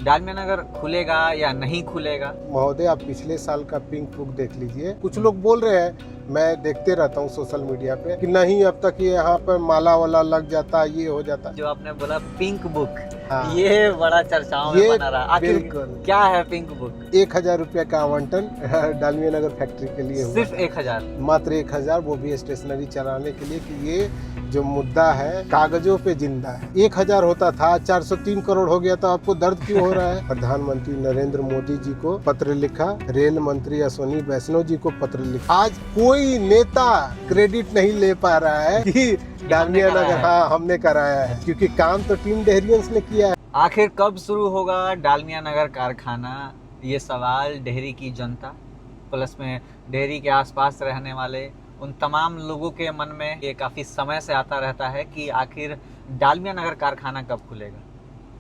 डालमिया नगर खुलेगा या नहीं खुलेगा? महोदय, आप पिछले साल का पिंक बुक देख लीजिए। कुछ लोग बोल रहे हैं, मैं देखते रहता हूँ सोशल मीडिया पे, कि नहीं अब तक ये यहाँ पर माला वाला लग जाता, ये हो जाता। जो आपने बोला पिंक बुक, हाँ, ये बड़ा चर्चाओं में बना रहा। आखिर बिल्कुल क्या है पिंक बुक? 1000 रुपया का आवंटन डालमिया नगर फैक्ट्री के लिए हुआ। सिर्फ 1000? मात्र 1000, वो भी स्टेशनरी चलाने के लिए, कि ये जो मुद्दा है कागजों पे जिंदा है। 1000 होता था, 403 करोड़ हो गया, तो आपको दर्द क्यों हो रहा है? प्रधानमंत्री नरेंद्र मोदी जी को पत्र लिखा, रेल मंत्री अश्विनी वैष्णव जी को पत्र लिखा। आज कोई नेता क्रेडिट नहीं ले पा रहा है कि डालमिया नगर हमने कराया है, क्योंकि काम तो टीम डेहरियंस ने किया है। आखिर कब शुरू होगा डालमिया नगर कारखाना? ये सवाल डेहरी की जनता प्लस में डेहरी के आसपास रहने वाले उन तमाम लोगों के मन में ये काफ़ी समय से आता रहता है कि आखिर डालमिया नगर कारखाना कब खुलेगा।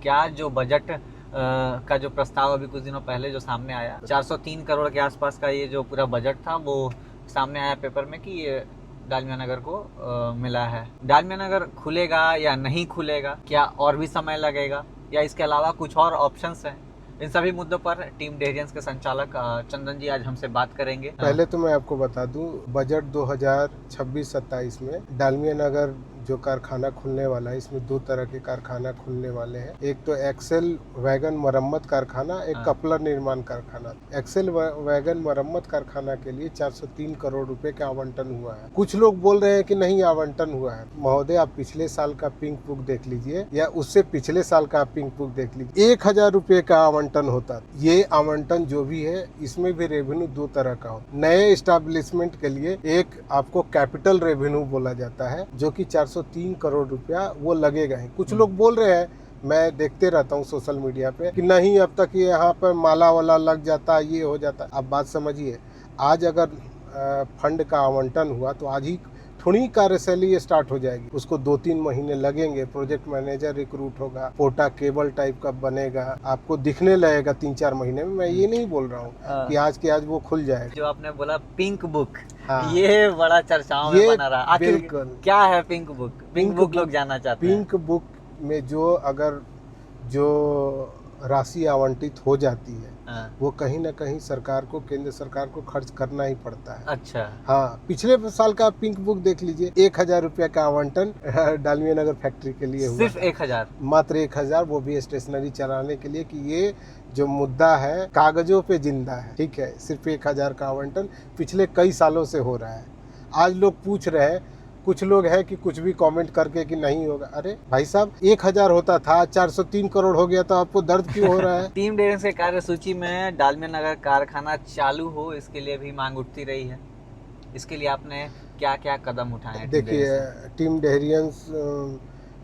क्या जो बजट का जो प्रस्ताव अभी कुछ दिनों पहले जो सामने आया, 403 करोड़ के आसपास का ये जो पूरा बजट था, वो सामने आया पेपर में कि ये डालमिया नगर को मिला है। डालमिया नगर खुलेगा या नहीं खुलेगा? क्या और भी समय लगेगा या इसके अलावा कुछ और ऑप्शंस हैं? इन सभी मुद्दों पर टीम डेहरियंस के संचालक चंदन जी आज हमसे बात करेंगे। पहले तो मैं आपको बता दूं, बजट 2026-27 में डालमिया नगर जो कारखाना खुलने वाला है, इसमें 2 तरह के कारखाना खुलने वाले हैं। एक तो एक्सेल वैगन मरम्मत कारखाना, एक कपलर निर्माण कारखाना। एक्सेल वैगन मरम्मत कारखाना के लिए 403 करोड़ रुपए का आवंटन हुआ है। कुछ लोग बोल रहे हैं कि नहीं आवंटन हुआ है। महोदय, आप पिछले साल का पिंक बुक देख लीजिए या उससे पिछले साल का पिंक बुक देख लीजिए। 1000 रुपए का आवंटन होता। ये आवंटन जो भी है, इसमें भी रेवेन्यू 2 तरह का होता है। नए एस्टेब्लिशमेंट के लिए एक आपको कैपिटल रेवेन्यू बोला जाता है, जो कि 403 करोड़ रुपया वो लगेगा ही। कुछ लोग बोल रहे हैं, मैं देखते रहता हूँ सोशल मीडिया पे, कि नहीं अब तक ये यहाँ पर माला वाला लग जाता, ये हो जाता। आप बात समझिए, आज अगर फंड का आवंटन हुआ तो आज ही थोड़ी कार्यशैली स्टार्ट हो जाएगी। उसको 2-3 महीने लगेंगे, प्रोजेक्ट मैनेजर रिक्रूट होगा, पोटा केबल टाइप का बनेगा, आपको दिखने लगेगा 3-4 महीने में। मैं ये नहीं बोल रहा हूँ कि आज के आज वो खुल जाएगा। जो आपने बोला पिंक बुक, ये बड़ा चर्चाओं में बना रहा। आखिर क्या है पिंक बुक? पिंक बुक लोग जानना चाहते हैं। पिंक बुक में जो राशि आवंटित हो जाती है, वो कहीं ना कहीं सरकार को, केंद्र सरकार को खर्च करना ही पड़ता है। अच्छा, हाँ, पिछले साल का पिंक बुक देख लीजिए। 1000 रुपया का आवंटन डालमिया नगर फैक्ट्री के लिए हुआ। सिर्फ 1000? मात्र 1000, वो भी स्टेशनरी चलाने के लिए, कि ये जो मुद्दा है कागजों पे जिंदा है। ठीक है, सिर्फ 1000 का आवंटन पिछले कई सालों से हो रहा है। आज लोग पूछ रहे हैं, कुछ लोग हैं कि कुछ भी कमेंट करके कि नहीं होगा। अरे भाई साहब, 1000 होता था, 403 करोड़ हो गया, तो आपको दर्द क्यों हो रहा है? टीम डेहरियंस के कार्यसूची में डालमिया नगर कारखाना चालू हो, इसके लिए भी मांग उठती रही है। इसके लिए आपने क्या क्या कदम उठाए हैं? देखिए, टीम डेहरियंस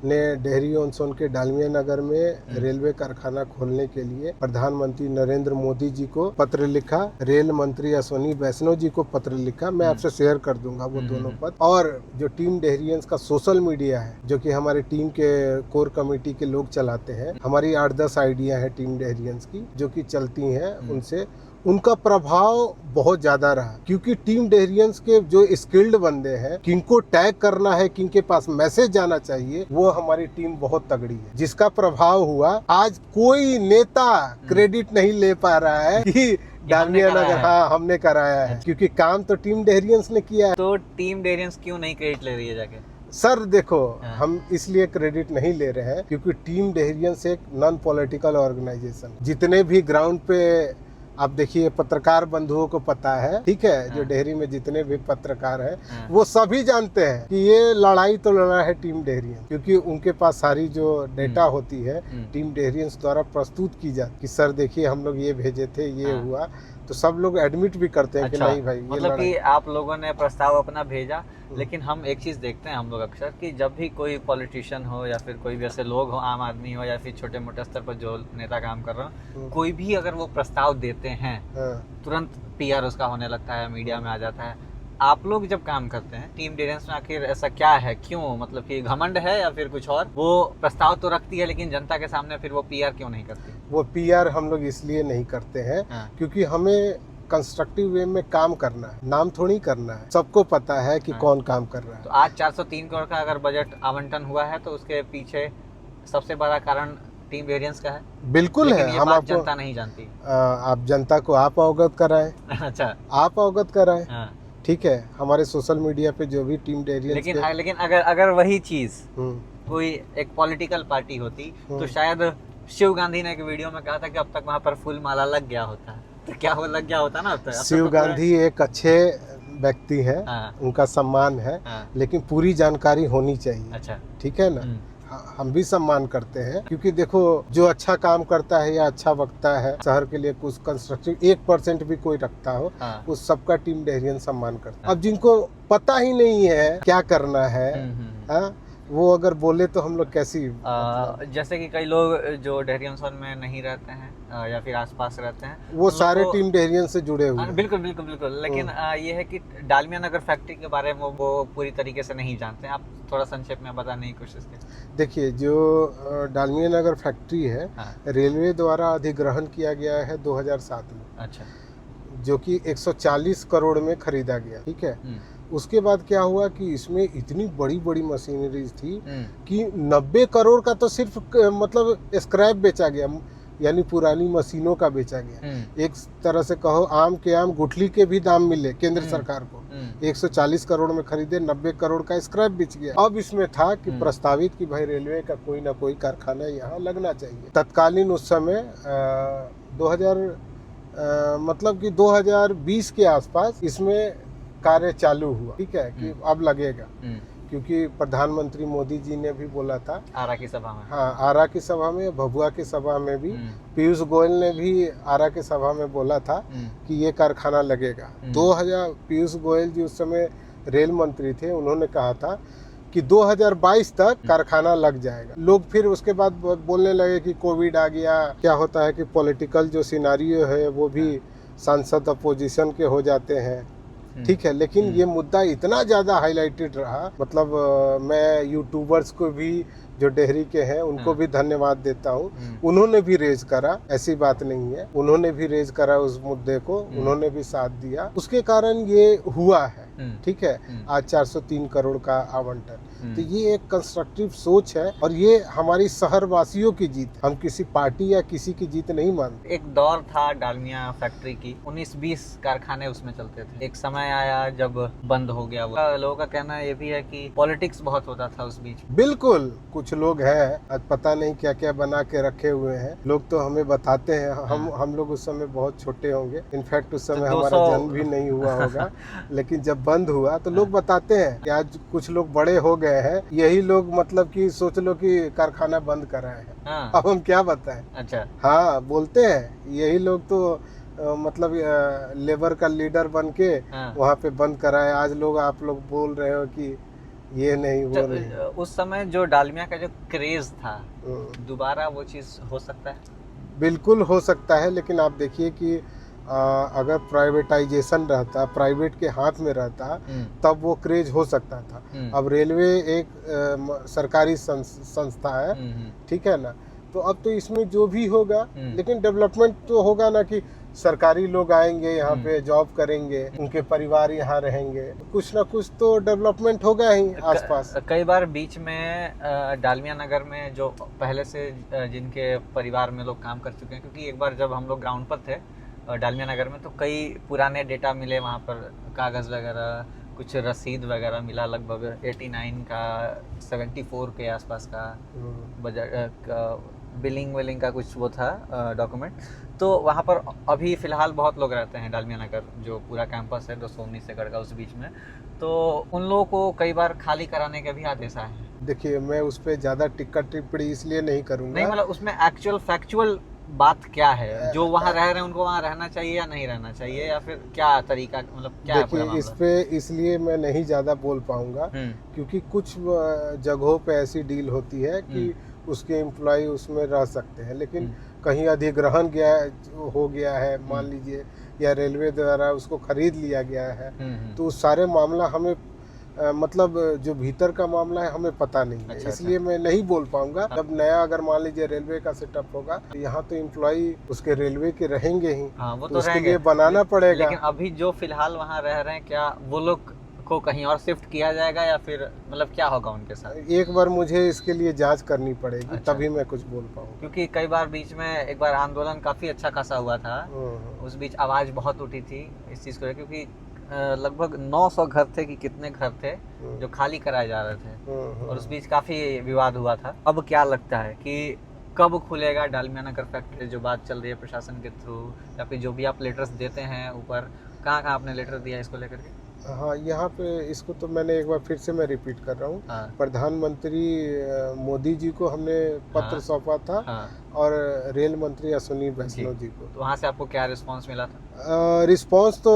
ने डेहरी ऑन सोन के डालमिया नगर में रेलवे कारखाना खोलने के लिए प्रधानमंत्री नरेंद्र मोदी जी को पत्र लिखा, रेल मंत्री अश्विनी वैष्णव जी को पत्र लिखा। मैं आपसे शेयर कर दूंगा वो दोनों पत्र। और जो टीम डेहरियंस का सोशल मीडिया है, जो कि हमारे टीम के कोर कमेटी के लोग चलाते हैं, हमारी 8-10 आइडिया है टीम डेहरियंस की जो कि चलती हैं, उनसे उनका प्रभाव बहुत ज्यादा रहा। क्योंकि टीम डेहरियंस के जो स्किल्ड बंदे हैं, किनको टैग करना है, किनके पास मैसेज जाना चाहिए, वो हमारी टीम बहुत तगड़ी है, जिसका प्रभाव हुआ आज कोई नेता क्रेडिट नहीं ले पा रहा है कि डालमिया नगर हमने कराया है, क्योंकि काम तो टीम डेहरियंस ने किया है। तो टीम डेहरियंस क्यों नहीं क्रेडिट ले रही है जाके? सर देखो, हम इसलिए क्रेडिट नहीं ले रहे हैं क्योंकि टीम डेहरियंस एक नॉन पॉलिटिकल ऑर्गेनाइजेशन। जितने भी ग्राउंड पे आप देखिए, पत्रकार बंधुओं को पता है, ठीक है, जो डेहरी में जितने भी पत्रकार हैं, वो सभी जानते हैं कि ये लड़ाई तो लड़ा है टीम डेहरियंस, क्योंकि उनके पास सारी जो डेटा होती है टीम डेहरियंस द्वारा प्रस्तुत की जाती, कि सर देखिए हम लोग ये भेजे थे, ये हुआ, तो सब लोग एडमिट भी करते हैं। अच्छा, कि नहीं भाई, ये मतलब कि आप लोगों ने प्रस्ताव अपना भेजा, लेकिन हम एक चीज देखते हैं हम लोग अक्सर, कि जब भी कोई पॉलिटिशियन हो या फिर कोई भी ऐसे लोग हो, आम आदमी हो या फिर छोटे मोटे स्तर पर जो नेता काम कर रहा हो, कोई भी अगर वो प्रस्ताव देते हैं, तुरंत PR उसका होने लगता है, मीडिया में आ जाता है। आप लोग जब काम करते हैं टीम डेहरियंस में, आखिर ऐसा क्या है? क्यों? मतलब कि घमंड है या फिर कुछ और? वो प्रस्ताव तो रखती है, लेकिन जनता के सामने फिर वो PR क्यों नहीं करती? वो PR हम लोग इसलिए नहीं करते हैं क्योंकि हमें कंस्ट्रक्टिव वे में काम करना है, नाम थोड़ी करना है। सबको पता है कि कौन काम कर रहा है। तो आज 403 करोड़ का अगर बजट आवंटन हुआ है, तो उसके पीछे सबसे बड़ा कारण टीम वेरिएंस का है, बिल्कुल लेकिन है। ये हम बात आपको जनता नहीं जानती। आप जनता को आप अवगत कराएं, अच्छा। आप अवगत कराएं। हाँ। ठीक है, हमारे सोशल मीडिया पे जो भी टीम डेरियंस लेकिन के लेकिन अगर अगर वही चीज हम्म, कोई एक पॉलिटिकल पार्टी होती तो हम्म। शायद शिव गांधी ने एक वीडियो में कहा था कि अब तक वहां पर फूल माला लग गया होता, तो क्या वो लग गया होता ना अब तक? अब तक शिव तो पूरा- गांधी एक अच्छे व्यक्ति हैं, हाँ। उनका सम्मान है, हाँ। लेकिन पूरी जानकारी होनी चाहिए। अच्छा। ठीक है ना। हम्म। हम भी सम्मान करते हैं, क्योंकि देखो जो अच्छा काम करता है या अच्छा वक्ता है, शहर के लिए कुछ कंस्ट्रक्टिव 1% भी कोई रखता हो, हाँ। उस सबका टीम डेरियन सम्मान करता है। हाँ। अब जिनको पता ही नहीं है क्या करना है, हाँ, वो अगर बोले तो हम लोग कैसी जैसे कि कई लोग जो डेहरियनसन में नहीं रहते हैं या फिर आसपास रहते हैं, वो उन लोग सारे को- टीम डेरियन से जुड़े हुए हैं। बिल्कुल बिल्कुल बिल्कुल, लेकिन ये है कि डालमिया नगर फैक्ट्री के बारे में वो पूरी तरीके से नहीं जानते हैं। आप थोड़ा संक्षेप में बताने की कोशिश करें। देखिए, जो डालमिया नगर फैक्ट्री है, हाँ। रेलवे द्वारा अधिग्रहण किया गया है 2007 में, अच्छा। जो कि 140 करोड़ में खरीदा गया। ठीक है। उसके बाद क्या हुआ कि इसमें इतनी बड़ी बड़ी मशीनरीज थी कि 90 करोड़ का तो सिर्फ मतलब स्क्रैप बेचा गया, यानी पुरानी मशीनों का बेचा गया। एक तरह से कहो आम के आम गुठली के भी दाम मिले केंद्र सरकार को। 140 करोड़ में खरीदे, 90 करोड़ का स्क्रैप बिच गया। अब इसमें था कि प्रस्तावित कि भाई रेलवे का कोई ना कोई कारखाना यहाँ लगना चाहिए। तत्कालीन उस समय 2020 के आसपास इसमें कार्य चालू हुआ। ठीक है, कि अब लगेगा, क्योंकि प्रधानमंत्री मोदी जी ने भी बोला था आरा की सभा में। हाँ, आरा की सभा में, भभुआ की सभा में भी, पीयूष गोयल ने भी आरा की सभा में बोला था कि ये कारखाना लगेगा। 2000 पीयूष गोयल जी उस समय रेल मंत्री थे, उन्होंने कहा था कि 2022 तक कारखाना लग जाएगा। लोग फिर उसके बाद बोलने लगे कि कोविड आ गया। क्या होता है कि पॉलिटिकल जो सिनारियो है वो भी सांसद अपोजिशन के हो जाते हैं। ठीक है, लेकिन ये मुद्दा इतना ज़्यादा हाईलाइटेड रहा, मतलब मैं यूट्यूबर्स को भी जो डेहरी के हैं उनको भी धन्यवाद देता हूँ। उन्होंने भी रेज करा, ऐसी बात नहीं है, उन्होंने भी रेज करा उस मुद्दे को, उन्होंने भी साथ दिया, उसके कारण ये हुआ है। ठीक है, आज 403 करोड़ का आवंटन। तो ये एक कंस्ट्रक्टिव सोच है और ये हमारी शहर वासियों की जीत, हम किसी पार्टी या किसी की जीत नहीं मानते। एक दौर था डालमिया फैक्ट्री की, 19-20 कारखाने उसमें चलते थे। एक समय आया जब बंद हो गया वो। लोगों का कहना ये भी है कि पॉलिटिक्स बहुत होता था उस बीच। बिल्कुल, कुछ लोग हैं आज पता नहीं क्या क्या बना के रखे हुए हैं। लोग तो हमें बताते हैं, हम लोग उस समय बहुत छोटे होंगे, इनफैक्ट उस समय हमारा जन्म भी नहीं हुआ होगा। लेकिन जब बंद हुआ तो लोग बताते हैं कि आज कुछ लोग बड़े हो गए हैं, यही लोग मतलब कि सोच लो कि कारखाना बंद कराए हैं। अब हम क्या बताएं। अच्छा। हाँ, बोलते हैं यही लोग तो मतलब लेबर का लीडर बन के वहाँ पे बंद कराए। आज लोग आप लोग बोल रहे हो कि ये नहीं वो नहीं। उस समय जो डालमिया का जो क्रेज था, दोबारा वो चीज हो सकता है? बिल्कुल हो सकता है, लेकिन आप देखिए कि अगर प्राइवेटाइजेशन रहता, प्राइवेट के हाथ में रहता, तब वो क्रेज हो सकता था। अब रेलवे एक सरकारी संस्था है, ठीक है ना, तो अब तो इसमें जो भी होगा, लेकिन डेवलपमेंट तो होगा ना, कि सरकारी लोग आएंगे यहाँ पे, जॉब करेंगे, उनके परिवार यहाँ रहेंगे, कुछ ना कुछ तो डेवलपमेंट होगा ही आसपास। कई बार बीच में डालमिया नगर में जो पहले से जिनके परिवार में लोग काम कर चुके हैं, क्योंकि एक बार जब हम लोग ग्राउंड पर थे डालमिया नगर में, तो कई पुराने डेटा मिले वहाँ पर, कागज़ वगैरह, कुछ रसीद वगैरह मिला, लगभग 89 का, 74 के आसपास का बजट, बिलिंग विलिंग का कुछ वो था डॉक्यूमेंट। तो वहाँ पर अभी फ़िलहाल बहुत लोग रहते हैं डालमिया नगर, जो पूरा कैंपस है 219 एकड़ का, उस बीच में। तो उन लोगों को कई बार खाली कराने के भी आदेश आए हैं। देखिए, मैं उस पर ज़्यादा टिक्का टिप्पणी इसलिए नहीं करूँगा। नहीं, मतलब उसमें एक्चुअल फैक्चुअल बात क्या है? जो वहाँ रह रहे हैं उनको वहाँ रहना चाहिए या नहीं रहना चाहिए, या फिर क्या तरीका, मतलब क्या है पूरा मामला? इस पे इसलिए मैं नहीं ज़्यादा बोल पाऊँगा, क्योंकि कुछ जगहों पे ऐसी डील होती है कि उसके एम्प्लॉय उसमें रह सकते हैं, लेकिन कहीं अधिग्रहण हो गया है, मान लीजिए, या रेलवे द्वारा उसको खरीद लिया गया है, तो उस सारे मामला हमें मतलब जो भीतर का मामला है हमें पता नहीं है। इसलिए मैं नहीं बोल पाऊंगा। जब नया अगर मान लीजिए रेलवे का सेटअप होगा, यहाँ तो एम्प्लॉय उसके रेलवे के रहेंगे ही। हाँ, वो तो उसके लिए बनाना पड़ेगा। लेकिन अभी जो फिलहाल वहाँ रह रहे हैं, क्या वो लोग को कहीं और शिफ्ट किया जाएगा या फिर मतलब क्या होगा उनके साथ? एक बार मुझे इसके लिए जांच करनी पड़ेगी, अच्छा। तभी मैं कुछ बोल पाऊँ। क्योंकि कई बार बीच में एक बार आंदोलन काफ़ी अच्छा खासा हुआ था, उस बीच आवाज़ बहुत उठी थी इस चीज़ को लेकर, क्योंकि लगभग 900 घर थे कि कितने घर थे जो खाली कराए जा रहे थे, और उस बीच काफ़ी विवाद हुआ था। अब क्या लगता है कि कब खुलेगा डालमिया नगर फैक्ट्री, जो बात चल रही है प्रशासन के थ्रू, या फिर जो भी आप लेटर्स देते हैं ऊपर, कहाँ कहाँ आपने लेटर दिया इसको लेकर के? हाँ, यहाँ पे इसको तो मैंने एक बार फिर से मैं रिपीट कर रहा हूँ। हाँ, प्रधानमंत्री मोदी जी को हमने पत्र हाँ, सौंपा था, हाँ, और रेल मंत्री अश्विनी वैष्णव जी को। तो वहाँ से आपको क्या रिस्पांस मिला था? रिस्पांस तो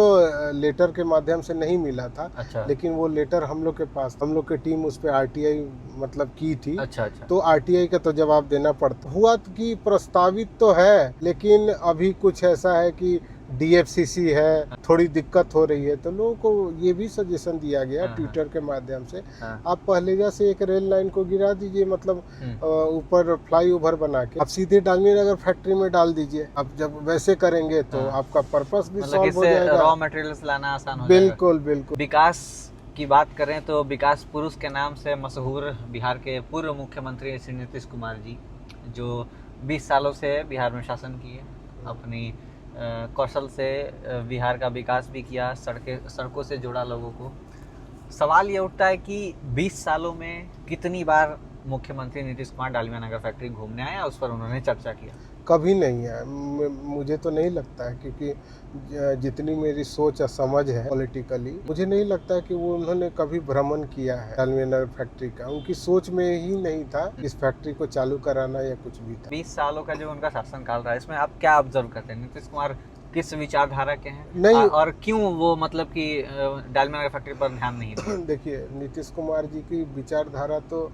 लेटर के माध्यम से नहीं मिला था, अच्छा, लेकिन वो लेटर हम लोग के पास, हम लोग की टीम उस पर आरटीआई मतलब की थी, अच्छा, अच्छा, तो आरटीआई का तो जवाब देना पड़ता हुआ कि प्रस्तावित तो है, लेकिन अभी कुछ ऐसा है कि डीएफसीसी है, थोड़ी दिक्कत हो रही है, तो लोगों को ये भी सजेशन दिया गया हाँ, ट्विटर के माध्यम से, हाँ, आप पहले से एक रेल लाइन को गिरा दीजिए, मतलब ऊपर फ्लाईओवर बना के आप सीधे डालमिया नगर फैक्ट्री में डाल दीजिए। अब जब वैसे करेंगे तो हाँ। आपका पर्पस भी मतलब सॉल्व हो इससे जाएगा। रॉ मटेरियल्स लाना आसान हो जाएगा। बिल्कुल बिल्कुल। विकास की बात करें तो विकास पुरुष के नाम से मशहूर बिहार के पूर्व मुख्यमंत्री श्री नीतीश कुमार जी, जो 20 सालों से बिहार में शासन किए, अपनी कौशल से बिहार का विकास भी किया, सड़कों से जोड़ा लोगों को। सवाल ये उठता है कि 20 सालों में कितनी बार मुख्यमंत्री नीतीश कुमार डालमिया नगर फैक्ट्री घूमने आए, उस पर उन्होंने चर्चा किया? कभी नहीं है, मुझे तो नहीं लगता है, क्योंकि जितनी मेरी सोच और समझ है पॉलिटिकली, मुझे नहीं लगता है कि वो उन्होंने कभी भ्रमण किया है डालमिया नगर फैक्ट्री का। उनकी सोच में ही नहीं था इस फैक्ट्री को चालू कराना या कुछ भी था। 20 सालों का जो उनका शासनकाल रहा है, इसमें आप क्या ऑब्जर्व करते हैं? नीतीश कुमार किस विचारधारा के हैं? नहीं। और क्यों वो मतलब कि डालमिया नगर फैक्ट्री पर ध्यान नहीं दिया? देखिए, नीतीश कुमार जी की विचारधारा तो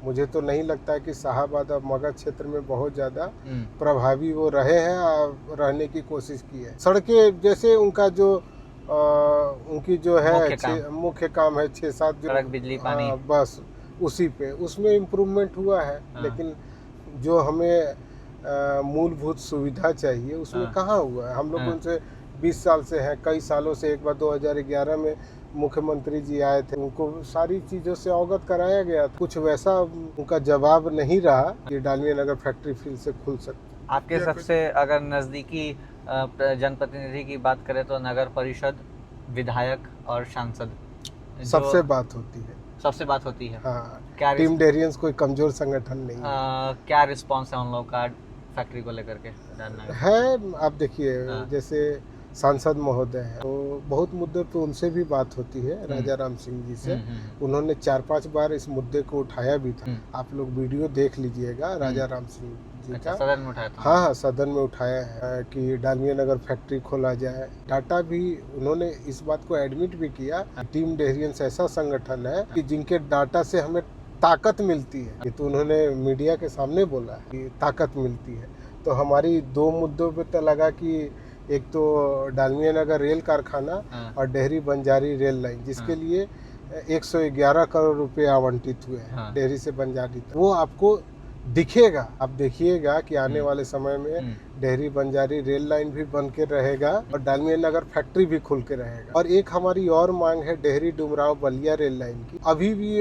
मुझे तो नहीं लगता है कि शाहबाद और मगध क्षेत्र में बहुत ज़्यादा प्रभावी वो रहे हैं और रहने की कोशिश की है। सड़कें जैसे उनका जो उनकी जो है मुख्य काम है 6-7 जो सड़क, बिजली, पानी, बस उसी पे उसमें इम्प्रूवमेंट हुआ है। लेकिन जो हमें मूलभूत सुविधा चाहिए उसमें कहाँ हुआ है। हम लोग उनसे 20 साल से हैं, कई सालों से। एक बार 2011 में मुख्यमंत्री जी आए थे, उनको सारी चीज़ों से अवगत कराया गया था। कुछ वैसा उनका जवाब नहीं रहा कि डालमिया नगर फैक्ट्री फिर से खुल सकती। आपके सबसे अगर नज़दीकी जनप्रतिनिधि की बात करें तो नगर परिषद, विधायक और सांसद सबसे बात होती है। सबसे बात होती है। हाँ, क्या टीम डेरियंस कोई कमजोर संगठन नहीं है। क्या रिस्पॉन्स है उन लोगों का फैक्ट्री को लेकर के? है, आप देखिए जैसे सांसद महोदय हैं, तो बहुत मुद्दे पे उनसे भी बात होती है, राजा राम सिंह जी से। उन्होंने 4-5 बार इस मुद्दे को उठाया भी था। आप लोग वीडियो देख लीजिएगा राजा राम सिंह जी का। सदन में उठाया था? हाँ, सदन में उठाया है कि डालमिया नगर फैक्ट्री खोला जाए। डाटा भी उन्होंने इस बात को एडमिट भी किया। टीम डेरियंस ऐसा संगठन है कि जिनके डाटा से हमें ताकत मिलती है। ये तो उन्होंने मीडिया के सामने बोला है कि ताकत मिलती है। तो हमारी 2 मुद्दों पे तो लगा कि एक तो डालमिया नगर रेल कारखाना और डेहरी बंजारी रेल लाइन, जिसके लिए 111 करोड़ रुपए आवंटित हुए हैं डेहरी से बंजारी तक। वो आपको दिखेगा, आप देखिएगा कि आने वाले समय में डेहरी बंजारी रेल लाइन भी बन के रहेगा और डालमिया नगर फैक्ट्री भी खुल के रहेगा। और एक हमारी और मांग है डेहरी डुमराव बलिया रेल लाइन की। अभी भी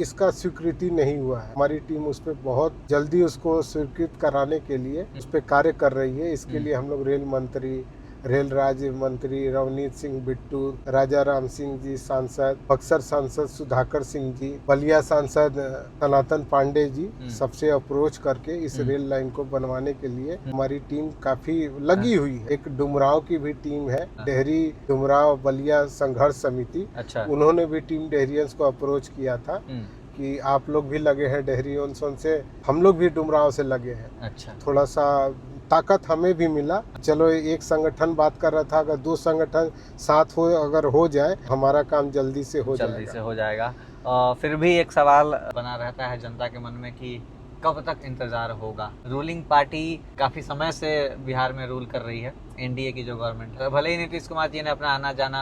इसका स्वीकृति नहीं हुआ है। हमारी टीम उस पर बहुत जल्दी उसको स्वीकृत कराने के लिए उस पर कार्य कर रही है। इसके लिए हम लोग रेल मंत्री, रेल राज्य मंत्री रवनीत सिंह बिट्टू, राजा राम सिंह जी सांसद, बक्सर सांसद सुधाकर सिंह जी, बलिया सांसद सनातन पांडे जी, सबसे अप्रोच करके इस रेल लाइन को बनवाने के लिए हमारी टीम काफी लगी हुई है। एक डुमराव की भी टीम है, डेहरी डुमराव बलिया संघर्ष समिति। अच्छा। उन्होंने भी टीम डेहरियंस को अप्रोच किया था कि आप लोग भी लगे हैं डेहरियंसों से, हम लोग भी डुमराव से लगे हैं। अच्छा। थोड़ा सा ताकत हमें भी मिला। चलो, एक संगठन बात कर रहा था, अगर 2 संगठन साथ हो, अगर हो जाए, हमारा काम जल्दी से हो जाएगा। फिर भी एक सवाल बना रहता है जनता के मन में कि कब तक इंतजार होगा? रूलिंग पार्टी काफी समय से बिहार में रूल कर रही है, एनडीए की जो गवर्नमेंट है। भले ही नीतीश कुमार जी ने अपना आना जाना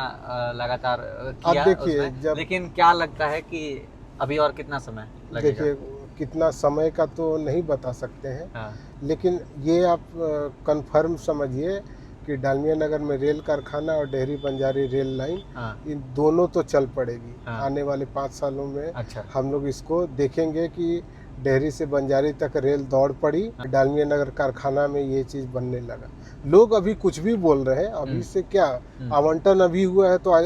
लगातार किया उसमें, लेकिन क्या लगता है कि अभी और कितना समय लगेगा? देखिए, कितना समय का तो नहीं बता सकते हैं, लेकिन ये आप कंफर्म समझिए कि डालमिया नगर में रेल कारखाना और डेहरी बंजारी रेल लाइन, हाँ, इन दोनों तो चल पड़ेगी। हाँ। आने वाले 5 सालों में अच्छा, हम लोग इसको देखेंगे कि डेहरी से बंजारी तक रेल दौड़ पड़ी, हाँ। डालमिया नगर कारखाना में ये चीज़ बनने लगा। लोग अभी कुछ भी बोल रहे हैं, अभी से क्या आवंटन अभी हुआ है तो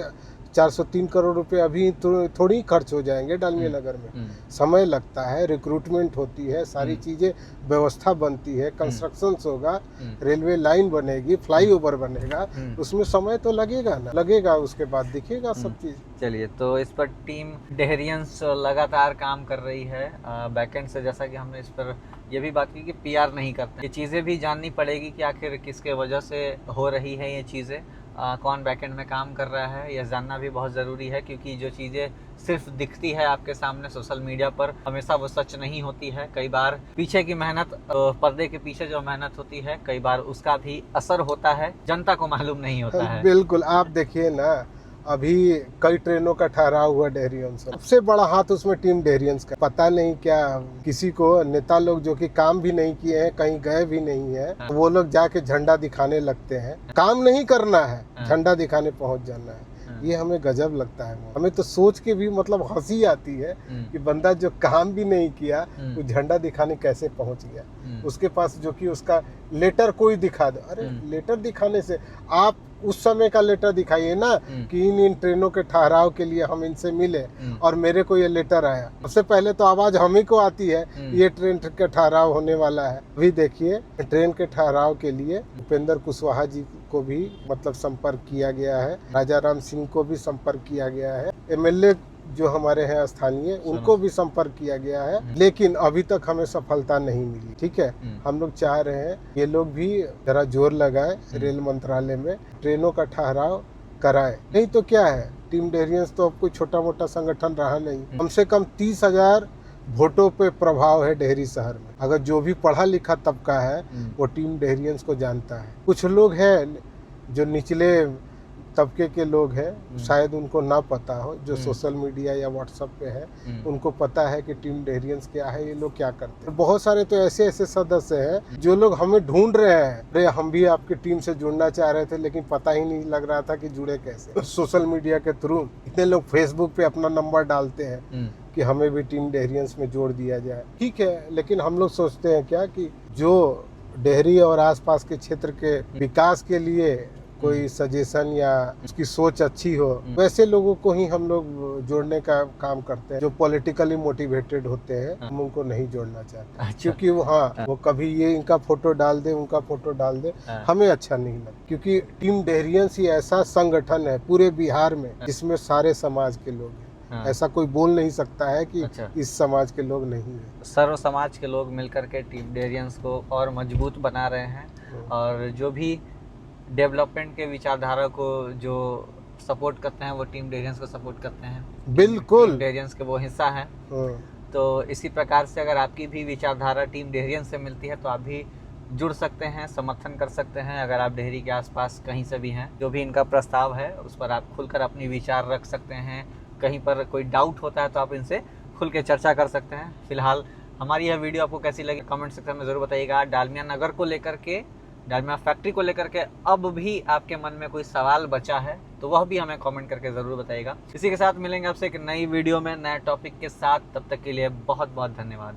403 करोड़ रुपए अभी थोड़ी ही खर्च हो जाएंगे डालमिया नगर में। समय लगता है, रिक्रूटमेंट होती है, सारी चीज़ें व्यवस्था बनती है, कंस्ट्रक्शंस होगा, रेलवे लाइन बनेगी, फ्लाईओवर बनेगा, उसमें समय तो लगेगा ना, लगेगा, उसके बाद दिखेगा सब चीज़। चलिए, तो इस पर टीम डेहरियंस लगातार काम कर रही है बैकएंड से, जैसा कि हमने इस पर ये भी बात की कि पीआर नहीं करते। ये चीज़ें भी जाननी पड़ेगी कि आखिर किसके वजह से हो रही है ये चीज़ें, कौन बैकएंड में काम कर रहा है, यह जानना भी बहुत ज़रूरी है, क्योंकि जो चीज़ें सिर्फ दिखती है आपके सामने सोशल मीडिया पर, हमेशा वो सच नहीं होती है। कई बार पीछे की मेहनत, पर्दे के पीछे जो मेहनत होती है, कई बार उसका भी असर होता है, जनता को मालूम नहीं होता है। बिल्कुल, आप देखिए ना, अभी कई ट्रेनों का ठहराव हुआ डेहरियंस से, सबसे बड़ा हाथ उसमें टीम डेहरियंस का। पता नहीं क्या किसी को, नेता लोग जो कि काम भी नहीं किए हैं, कहीं गए भी नहीं है, हाँ। वो लोग जाके झंडा दिखाने लगते हैं। काम नहीं करना है, हाँ। झंडा दिखाने पहुंच जाना है। ये हमें गजब लगता है। हमें तो सोच के भी मतलब हंसी आती है कि बंदा जो काम भी नहीं किया वो झंडा दिखाने कैसे पहुंच गया। उसके पास जो कि उसका लेटर कोई दिखा दे, अरे लेटर दिखाने से आप उस समय का लेटर दिखाइए ना कि इन ट्रेनों के ठहराव के लिए हम इनसे मिले और मेरे को ये लेटर आया। सबसे पहले तो आवाज हम ही को आती है ये ट्रेन के ठहराव होने वाला है। अभी देखिए, ट्रेन के ठहराव के लिए उपेंद्र कुशवाहा जी को भी मतलब संपर्क किया गया है, राजा राम सिंह को भी संपर्क किया गया है, एमएलए जो हमारे हैं स्थानीय, उनको भी संपर्क किया गया है, लेकिन अभी तक हमें सफलता नहीं मिली। ठीक है, हम लोग चाह रहे हैं ये लोग भी जरा जोर लगाए, रेल मंत्रालय में ट्रेनों का ठहराव कराए। नहीं तो क्या है, टीम डेहरियंस तो अब कोई छोटा मोटा संगठन रहा नहीं। कम से कम 30,000 वोटों पे प्रभाव है डेहरी शहर में। अगर जो भी पढ़ा लिखा तबका है वो टीम डेहरियंस को जानता है। कुछ लोग हैं जो निचले तबके के लोग हैं, शायद उनको ना पता हो, जो सोशल मीडिया या व्हाट्सएप पे है, उनको पता है कि टीम डेहरियंस क्या है, ये लोग क्या करते हैं। बहुत सारे तो ऐसे ऐसे सदस्य हैं जो लोग हमें ढूंढ रहे हैं, अरे हम भी आपकी टीम से जुड़ना चाह रहे थे लेकिन पता ही नहीं लग रहा था कि जुड़े कैसे। सोशल मीडिया के थ्रू इतने लोग फेसबुक पे अपना नंबर डालते हैं कि हमें भी टीम डेहरियंस में जोड़ दिया जाए। ठीक है, लेकिन हम लोग सोचते हैं क्या कि जो डेहरी और आसपास के क्षेत्र के विकास के लिए कोई सजेशन या उसकी सोच अच्छी हो, वैसे लोगों को ही हम लोग जोड़ने का काम करते हैं। जो पॉलिटिकली मोटिवेटेड होते हैं, हम उनको नहीं जोड़ना चाहते। अच्छा। क्योंकि वो कभी ये इनका फोटो डाल दे, उनका फोटो डाल दे, हमें अच्छा नहीं लगता। क्योंकि टीम डेहरियंस ही ऐसा संगठन है पूरे बिहार में जिसमें सारे समाज के लोग हैं। ऐसा कोई बोल नहीं सकता है कि इस समाज के लोग नहीं है। सर्व समाज के लोग मिलकर के टीम डेहरियंस को और मजबूत बना रहे हैं, और जो भी डेवलपमेंट के विचारधारा को जो सपोर्ट करते हैं वो टीम डेहरियंस को सपोर्ट करते हैं। बिल्कुल, टीम डेहरियंस के वो हिस्सा हैं। तो इसी प्रकार से अगर आपकी भी विचारधारा टीम डेहरियंस से मिलती है तो आप भी जुड़ सकते हैं, समर्थन कर सकते हैं। अगर आप डेहरी के आसपास कहीं से भी हैं, जो भी इनका प्रस्ताव है उस पर आप खुलकर अपनी विचार रख सकते हैं। कहीं पर कोई डाउट होता है तो आप इनसे खुल के चर्चा कर सकते हैं। फिलहाल हमारी यह वीडियो आपको कैसी लगी कमेंट सेक्शन में ज़रूर बताइएगा। डालमिया नगर को लेकर के, डालमिया फैक्ट्री को लेकर के अब भी आपके मन में कोई सवाल बचा है तो वह भी हमें कमेंट करके ज़रूर बताइएगा। इसी के साथ मिलेंगे आपसे एक नई वीडियो में नए टॉपिक के साथ। तब तक के लिए बहुत बहुत धन्यवाद।